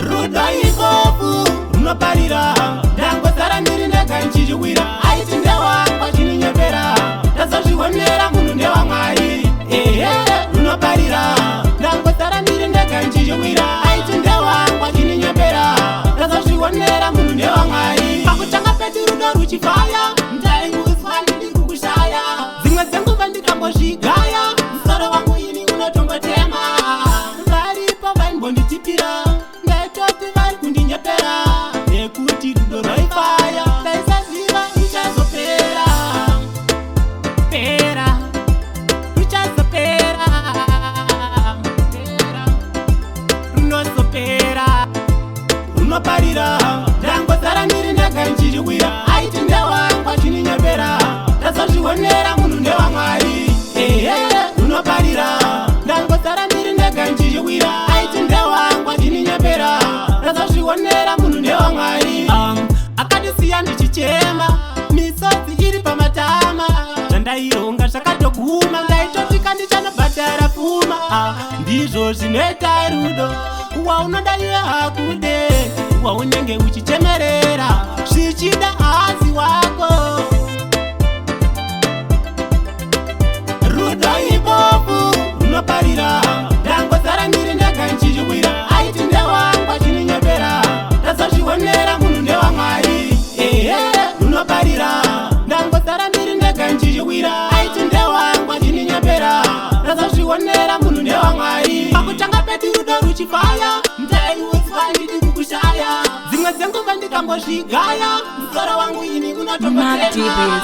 rudo ipofu runoparira ndangosara ndiri ndega nchichiwira aiti ndewangwa chininyepera ndazozvionera munhu ndewamwari ehe runoparira ndangosara ndiri ndega nchichiwira aiti ndewangwa chininyepera ndazozvionera munhu ndewamwari pakutanga peti rudo ruchifaya ndainguzwa ndiri kukushaya dzimwe dzenguva ndikambozvigaya musoro wangu ini unotombotema varipo vaimbonditipira ndaitoti vari kundinyepera nekuti rudo rwaifaya ndaisaziva ichazopera pera ruchazopera pera runozopera runoparira ndangosara ndiri ndega nchichiwira aiti ndewangwa chininyepera ndazozvionera munhu ndewamwari ehe runoparira ndangosara ndiri ndega nchichiwira aiti ndewangwa chininyepera ndazozvionera munhu ndewamwari akandisiya ndichichema misodzi iri pamatama zvandaironga zvakatoguma ndaitoti kandichanobhadhara pfuma ndizvo zvinoita rudo waunoda iwe hakude waunenge uchichemerera zvichida hazi wako rudo ipofu runoparira ndangosara ndiri ndega nchichiwira aiti ndewangwa chininyepera ndazozvionera munhu ndewamwari ehe runoparira ndangosara ndiri ndega nchichiwira aiti ndewangwa chininyepera ndazozvionera munhu ndewamwari pakutanga peti rudo ruchifaya ndaiudzwa ndiri kukushaya dzimwe dzenguva ndikambozvigaya musoro wangu ini unotombotema